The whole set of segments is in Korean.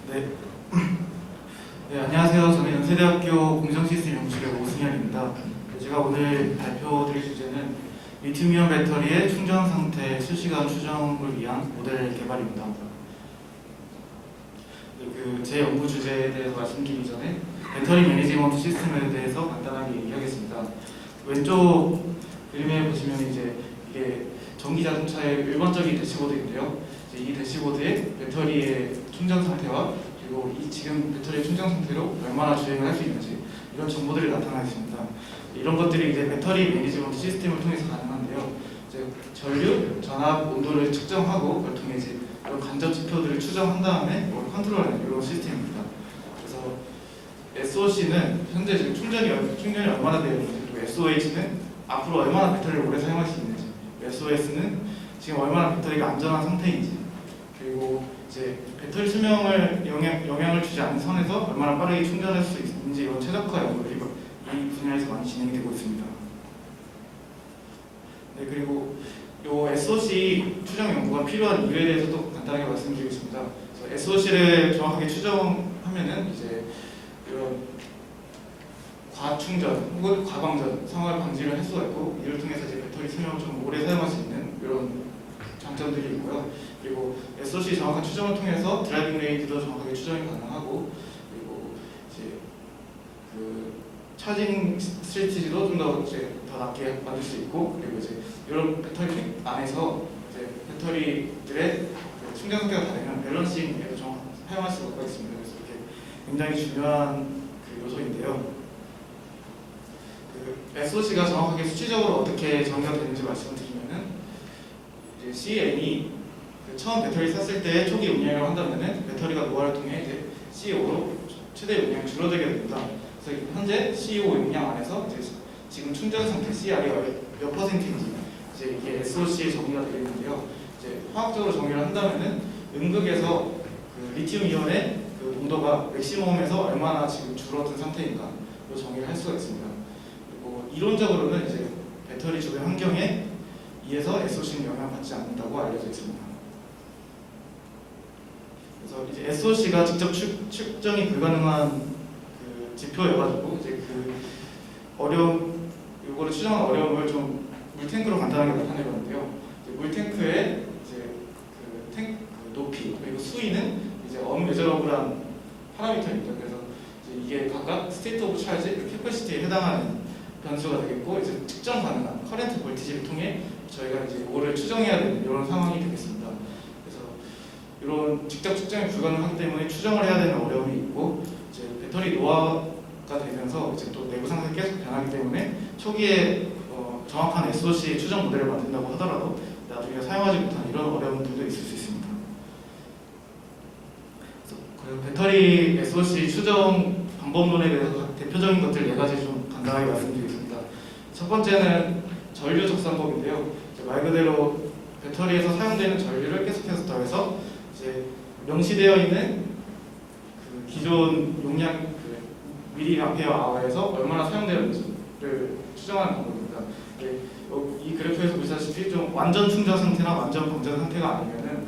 네. 네, 안녕하세요. 저는 연세대학교 공정시스템 연구실의 오승현입니다. 제가 오늘 발표드릴 주제는 리튬이온 배터리의 충전 상태 실시간 추정을 위한 모델 개발입니다. 네, 제 연구 주제에 대해서 말씀드리기 전에 배터리 매니지먼트 시스템에 대해서 간단하게 얘기하겠습니다. 왼쪽 그림에 보시면 이게 전기 자동차의 일반적인 대시보드인데요. 이 대시보드에 배터리의 충전 상태와 그리고 지금 배터리의 충전 상태로 얼마나 주행을 할 수 있는지 이런 정보들이 나타나 있습니다. 이런 것들이 배터리 매니지먼트 시스템을 통해서 가능한데요. 전류, 전압, 온도를 측정하고 그걸 통해 이런 간접 지표들을 추정한 다음에 컨트롤하는 이런 시스템입니다. 그래서 SOC는 현재 지금 충전이 얼마나 되어 있는지, 그리고 SOH는 앞으로 얼마나 배터리를 오래 사용할 수 있는지, SOS는 지금 얼마나 배터리가 안전한 상태인지, 그리고 배터리 수명을 영향을 주지 않는 선에서 얼마나 빠르게 충전할 수 있는지 이런 최적화 연구들이 이 분야에서 많이 진행이 되고 있습니다. 네, 그리고 이 SOC 추정 연구가 필요한 이유에 대해서도 간단하게 말씀드리겠습니다. SOC를 정확하게 추정하면은 이런 과충전 혹은 과방전 상황을 방지를 할 수가 있고, 이를 통해서 배터리 수명을 좀 오래 사용할 수 있는 이런 장점들이 있고요. 그리고 SOC 정확한 추정을 통해서 드라이빙 레인지도 정확하게 추정이 가능하고, 그리고 차징 스트레티지도 좀 더 낮게 만들 수 있고, 그리고 이런 배터리 안에서 배터리들의 충전 상태가 다르면 밸런싱에도 정확하게 사용할 수가 있습니다. 그래서 이게 굉장히 중요한 요소인데요. SOC가 정확하게 수치적으로 어떻게 정의가 되는지 말씀을 드리면은, CN이 처음 배터리 샀을 때 초기 용량을 한다면은 배터리가 노화를 통해 CO 로 최대 용량이 줄어들게 됩니다. 그래서 현재 CO 용량 안에서 지금 충전 상태 CR이 몇 퍼센트인지 이게 SOC에 정의가 되어 있는데요. 화학적으로 정의를 한다면은 음극에서 리튬 이온의 농도가 맥시멈에서 얼마나 지금 줄어든 상태인가 정의를 할 수가 있습니다. 그리고 이론적으로는 배터리 주변 환경에 의해서 SOC는 영향을 받지 않는다고 알려져 있습니다. 그래서 SOC가 직접 측정이 불가능한 지표여가지고 요거를 추정한 어려움을 좀 물탱크로 간단하게 나타내봤는데요. 물탱크의 높이 그리고 수위는 언메저러블한 파라미터입니다. 그래서 이게 각각 스테이트 오브 찰지, 캐퍼시티에 해당하는 변수가 되겠고, 측정 가능한 커런트 볼티지를 통해 저희가 뭐를 추정해야 되는 이런 상황이 되겠습니다. 그래서 이런 직접 측정이 불가능하기 때문에 추정을 해야 되는 어려움이 있고, 배터리 노화가 되면서 또 내부 상태가 계속 변하기 때문에 초기에 정확한 SOC 추정 모델을 만든다고 하더라도 나중에 사용하지 못한 이런 어려움들도 있을 수 있습니다. 그래서 배터리 SOC 추정 방법론에 대해서 대표적인 것들 4가지 좀 간단하게 말씀드리겠습니다. 첫 번째는 전류 적산법인데요. 말 그대로 배터리에서 사용되는 전류를 계속해서 더해서 명시되어 있는 기존 용량 밀리암페어 아워에서 얼마나 사용되는지를 추정하는 방법입니다. 이 그래프에서 보시다시피 좀 완전 충전 상태나 완전 방전 상태가 아니면은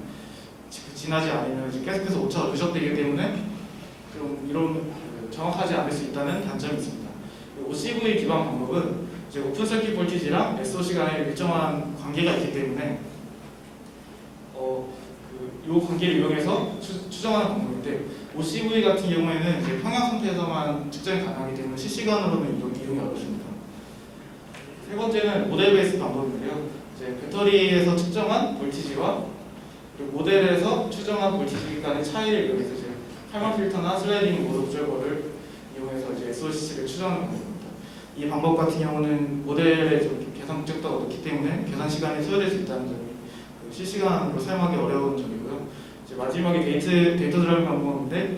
지나지 않으면 계속해서 오차가 누적되기 때문에 좀 이런 정확하지 않을 수 있다는 단점이 있습니다. OCV 기반 방법은 오픈 서킷 볼티지랑 SOC 간에 일정한 관계가 있기 때문에 이 관계를 이용해서 추정하는 방법인데, OCV 같은 경우에는 평형 상태에서만 측정이 가능하기 때문에 실시간으로는 이용이 어렵습니다. 세 번째는 모델 베이스 방법인데요. 배터리에서 측정한 볼티지와 그리고 모델에서 추정한 볼티지 간의 차이를 이용해서 칼만 필터나 슬라이딩 모드 옵저버를 이용해서 SOC를 추정하는 방법입니다. 이 방법 같은 경우는 모델의 계산 목적도가 높기 때문에 계산 시간이 소요될 수 있다는 점이 실시간으로 사용하기 어려운 점이고요. 마지막에 데이터 드라이빙 방법인데,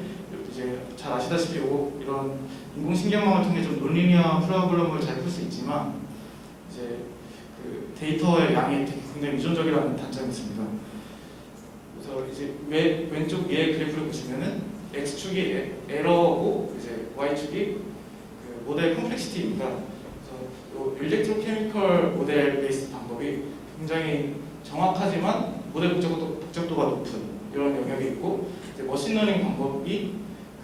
잘 아시다시피 이런 인공신경망을 통해 좀 논리니어 프로블럼을 잘 풀 수 있지만 데이터의 양이 굉장히 유전적이라는 단점이 있습니다. 그래서 왼쪽 위에 그래프를 보시면은 x축이 에러고 y축이 모델 컴플렉시티입니다. 그래서 일렉트로케미컬 모델 베이스 방법이 굉장히 정확하지만 모델 복잡도가 높은 이런 영역이 있고, 이제 머신러닝 방법이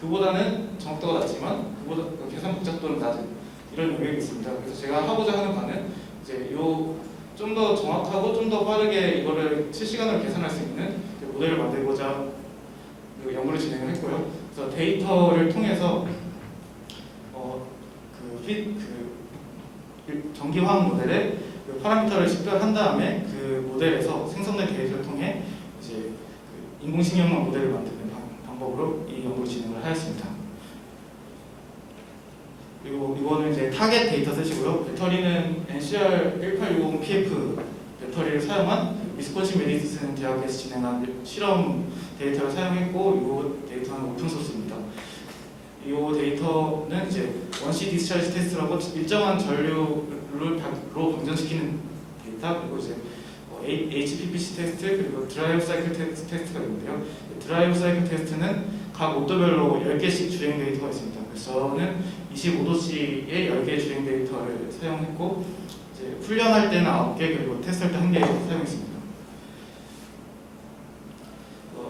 그보다는 정확도가 낮지만 그보다 계산 복잡도는 낮은 이런 영역이 있습니다. 그래서 제가 하고자 하는 바는 이제 좀 더 정확하고 좀 더 빠르게 이거를 실시간으로 계산할 수 있는 모델을 만들고자 연구를 진행을 했고요. 그래서 데이터를 통해서 전기화학 모델의 파라미터를 식별한 다음에 그 모델에서 생성된 데이터를 통해 이제 인공신경망 모델을 만드는 방법으로 이 연구를 진행을 하였습니다. 그리고 이거는 이제 타겟 데이터셋이고요. 배터리는 NCR 1860PF 배터리를 사용한 위스콘신 메디슨 대학에서 진행한 실험 데이터를 사용했고, 이 데이터는 오픈소스입니다. 이 데이터는 이제 원시 디스차지 테스트라고 일정한 전류로 방전시키는 데이터, 그리고 이제 HPPC 테스트, 그리고 드라이브 사이클 테스트가 있는데요. 드라이브 사이클 테스트는 각 온도별로 10개씩 주행 데이터가 있습니다. 그래서 저는 25도씨의 10개의 주행 데이터를 사용했고, 이제 훈련할 때는 9개, 그리고 테스트할 때 1개 사용했습니다.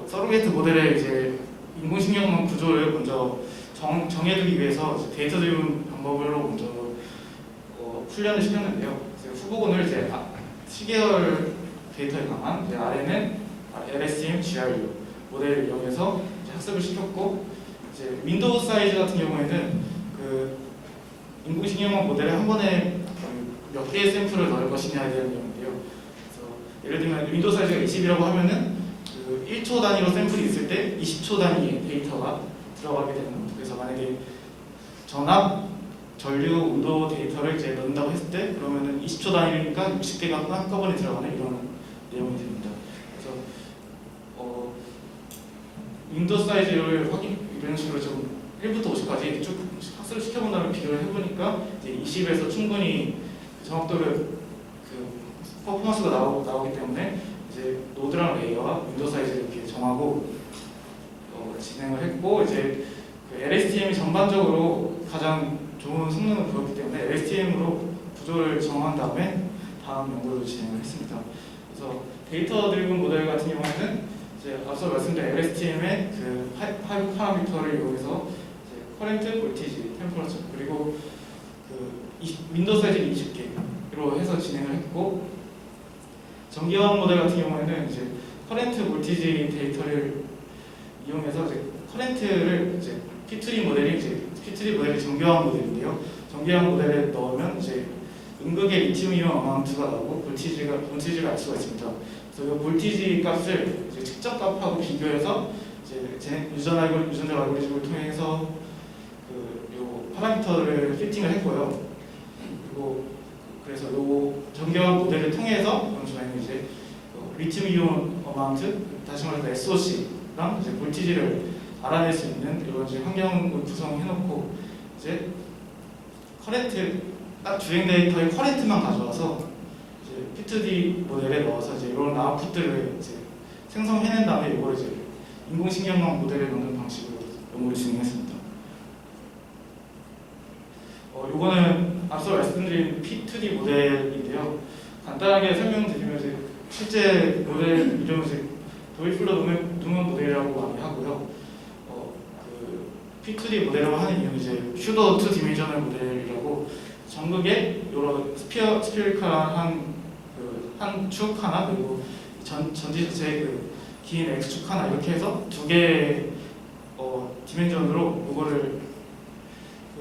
서로게이트 모델의 이제 인공신경망 구조를 먼저 정해두기 위해서 데이터 드리븐 방법으로 먼저 훈련을 시켰는데요. 후보군을 이제 시계열 데이터에 강한 아래는 LSTM, GRU 모델을 이용해서 학습을 시켰고, 이제 윈도우 사이즈 같은 경우에는 그 인공신경망 모델에 한 번에 몇 개의 샘플을 넣을 것이냐에 대한 내용인데요. 그래서 예를 들면 윈도우 사이즈가 20이라고 하면은 그 1초 단위로 샘플이 있을 때 20초 단위의 데이터가 들어가게 되는 겁니다. 그래서 만약에 전압, 전류, 온도 데이터를 이제 넣는다고 했을 때 그러면은 20초 단위니까 60개가 한꺼번에 들어가는 이런 내용이 됩니다. 그래서 윈도우 사이즈를 이런 식으로 좀 1부터 50까지 쭉 학습을 시켜본 다음에 비교를 해보니까 이제 20에서 충분히 정확도를 퍼포먼스가 나오기 때문에 이제 노드랑 레이어와 윈도우 사이즈를 이렇게 정하고 진행을 했고, 이제 그 LSTM이 전반적으로 가장 좋은 성능을 보였기 때문에 LSTM으로 구조를 정한 다음에 다음 연구를 진행을 했습니다. 그래서 데이터 드리븐 모델 같은 경우에는 이제 앞서 말씀드린 LSTM의 그 5 파라미터를 이용해서 이제 커렌트, 볼티지, 템퍼러처, 그리고 그 윈도우 사이즈 20개로 해서 진행을 했고, 전기화학 모델 같은 경우에는 이제 커렌트, 볼티지 데이터를 이용해서 이제 커렌트를 이제 P2D 모델이 전기화학 모델인데요. 전기화학 모델에 넣으면 이제 음극의 리튬 이온 어마운트가 나오고 볼티지를 알 수가 있습니다. 그래서 이 볼티지 값을 이제 측정 값하고 비교해서 이제 유전자 알고리즘을 통해서 요 파라미터를 피팅을 했고요. 그리고 그래서 요 전기화학 모델을 통해서 저희는 이제 리튬 이온 어마운트, 다시 말해서 SOC랑 이제 볼티지를 알아낼 수 있는 이런 환경을 구성해놓고, 이제 커렌트 딱 주행 데이터의 커렌트만 가져와서 이제 P2D 모델에 넣어서 이제 이런 아웃풋들을 이제 생성해낸 다음에 이걸 이제 인공신경망 모델에 넣는 방식으로 연구를 진행했습니다. 이거는 앞서 말씀드린 P2D 모델인데요. 간단하게 설명드리면 이제 실제 모델 이름은 이제 도이플러 누먼 모델이라고 많이 하고요. P2D 모델이라고 하는 이유는 이제 슈더 2 디미저널 모델이라고 전극에 여러 스피리컬한 한 축 하나, 그리고 전지 자체의 긴 X축 하나, 이렇게 해서 두 개의 디멘전으로 이거를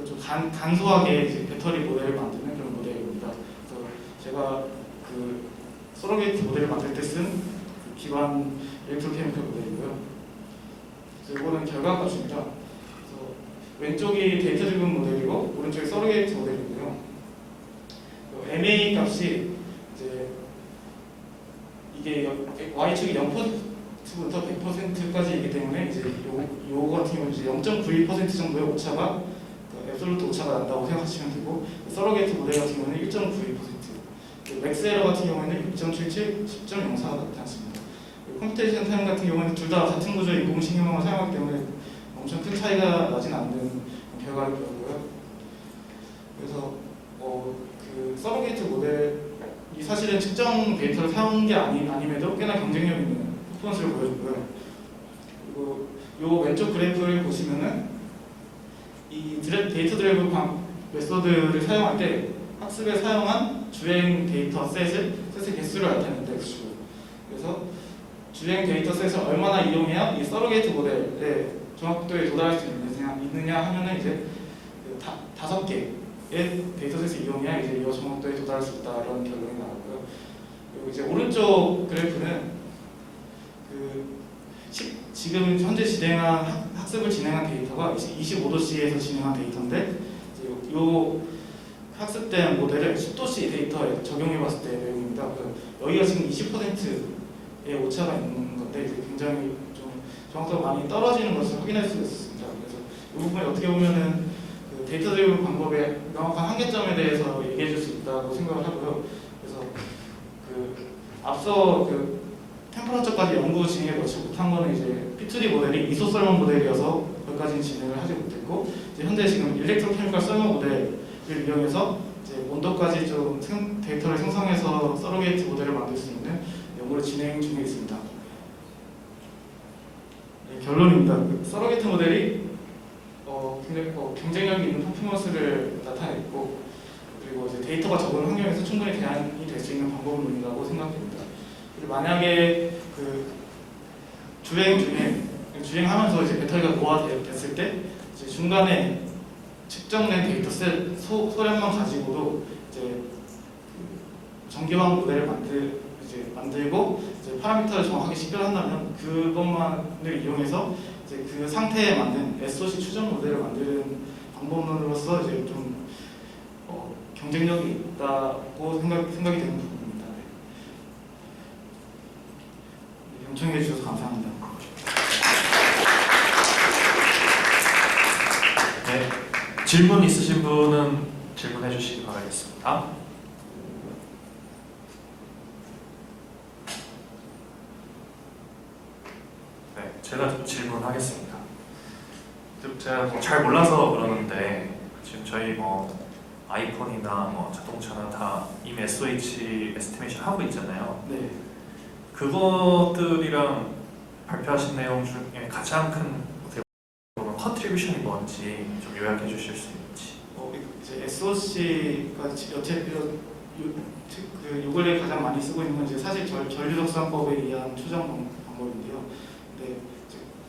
좀 간소하게 이제 배터리 모델을 만드는 그런 모델입니다. 그래서 제가 서로게이트 모델을 만들 때 쓴 기반 일렉트로케미컬 모델이고요. 그래서 이거는 결과값입니다. 그래서 왼쪽이 데이터 드리븐 모델이고 오른쪽이 서로게이트 모델이고요. MA 값이 이제 이게 y축이 0%부터 100%까지이기 때문에 이제 요 같은 경우는 이제 0.92% 정도의 오차가 앱솔루트 오차가 난다고 생각하시면 되고, 서로게이트 모델 같은 경우는 1.92%, 맥스 에러 같은 경우에는 6.77, 10.04가 나타났습니다. 컴퓨테이션 타임 같은 경우는 둘 다 같은 구조의 인공신경망을 사용하기 때문에 엄청 큰 차이가 나진 않는 결과를 보였고요. 그래서 서로게이트 모델이 사실은 측정 데이터를 사용한 게 아님에도 꽤나 경쟁력 있는 퍼포먼스를 보여주고요. 그리고 요 왼쪽 그래프를 보시면은 이 데이터 드라이브 메소드를 사용할 때 학습에 사용한 주행 데이터 셋의 개수를 나타냅니다. X축으로. 그래서 주행 데이터 셋을 얼마나 이용해야 이 서로게이트 모델의 정확도에 도달할 수 있느냐 하면은 이제 그 5개의 데이터셋을 이용해야 이제 이 정확도에 도달할 수 있다 이런 결론이 나왔고요. 그리고 이제 오른쪽 그래프는 지금 현재 학습을 진행한 데이터가 25도씨에서 진행한 데이터인데 이제 요 학습된 모델을 10도씨 데이터에 적용해봤을 때 내용입니다. 여기가 지금 20%의 오차가 있는 건데 이제 굉장히 좀 정확도가 많이 떨어지는 것을 확인할 수 있습니다. 그래서 이 부분이 어떻게 보면은 그 데이터 드리븐 방법의 명확한 한계점에 대해서 얘기해 줄 수 있다고 생각을 하고요. 그래서 앞서 템퍼러처까지 연구 진행에 넣지 못한 거는 이제 P2D 모델이 이소설먼 모델이어서 거기까지는 진행을 하지 못했고 이제 현재 지금 일렉트로케미컬 설먼 모델을 이용해서 이제 온도까지 좀 데이터를 생성해서 서로게이트 모델을 만들 수 있는 연구를 진행 중에 있습니다. 네, 결론입니다. 서로게이트 모델이 굉장히 경쟁력이 있는 퍼포먼스를 나타냈고 그리고 이제 데이터가 적은 환경에서 충분히 대안이 될 수 있는 방법론이라고 생각됩니다. 만약에 주행하면서 이제 배터리가 노화됐을 때 이제 중간에 측정된 데이터셋 소량만 가지고도 이제 정기화 모델을 만들고 이제 파라미터를 정확하게 식별한다면 그것만을 이용해서 이제 그 상태에 맞는 SOC 추정 모델을 만드는 방법론으로서 이제 좀 경쟁력이 있다고 생각이 되는 부분입니다. 경청해 주셔서 감사합니다. 네, 질문 있으신 분은 질문해 주시기 바라겠습니다. 네, 제가 질문하겠습니다. 제가 잘 몰라서 그러는데 지금 저희 아이폰이나 자동차나 다 이미 SOH 에스티메이션 하고 있잖아요. 네. 그것들이랑 발표하신 내용 중에 가장 큰 컨트리뷰션이 뭔지 좀 요약해 주실 수 있는지. 이제 SOC가 요 근래 가장 많이 쓰고 있는 건 이제 사실 전류적산법에 의한 추정 방법인데요. 근데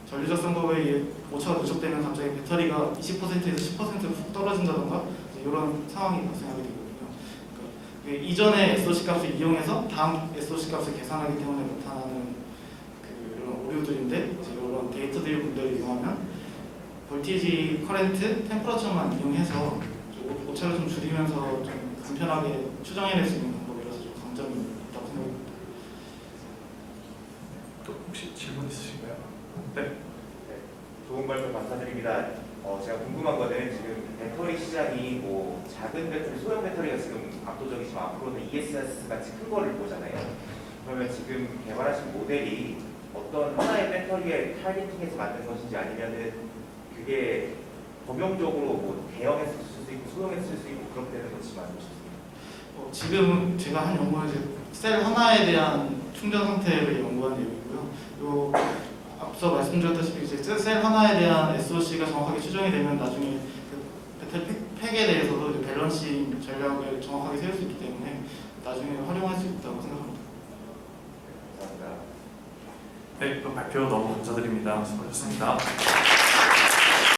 전류적산법에 의해 오차가 누적되면 갑자기 배터리가 20%에서 10% 훅 떨어진다던가 이런 상황이 발생하게 되거든요. 그러니까 이전의 SOC 값을 이용해서 다음 SOC 값을 계산하기 때문에 나타나는 그런 오류들인데 이런 데이터 드리븐들을 이용하면 볼티지, 커렌트, 템퍼러처만 이용해서 오차를 좀 줄이면서 좀 간편하게 추정해낼 수 있는 방법이라서 좀 강점이 있다고 생각합니다. 또 혹시 질문 있으신가요? 네. 좋은 발표 감사드립니다. 제가 궁금한 거는 지금 배터리 시장이 작은 배터리, 소형 배터리가 지금 압도적이지만 앞으로는 ESS 같이 큰 거를 보잖아요. 그러면 지금 개발하신 모델이 어떤 하나의 배터리에 타겟팅해서 만든 것인지 아니면은 그게 범용적으로 대형에서 쓸 수 있고 소형에서 쓸 수 있고 그렇게 되는 건지 알고 싶습니다. 지금 제가 한 연구는 이제 셀 하나에 대한 충전 상태를 연구한 내용이고요. 앞서 말씀드렸다시피 이제 셀 하나에 대한 SOC가 정확하게 추정이 되면 나중에 그 배터리 팩에 대해서도 이제 밸런싱 전략을 정확하게 세울 수 있기 때문에 나중에 활용할 수 있다고 생각합니다. 감사합니다. 네, 발표 너무 감사드립니다. 수고하셨습니다.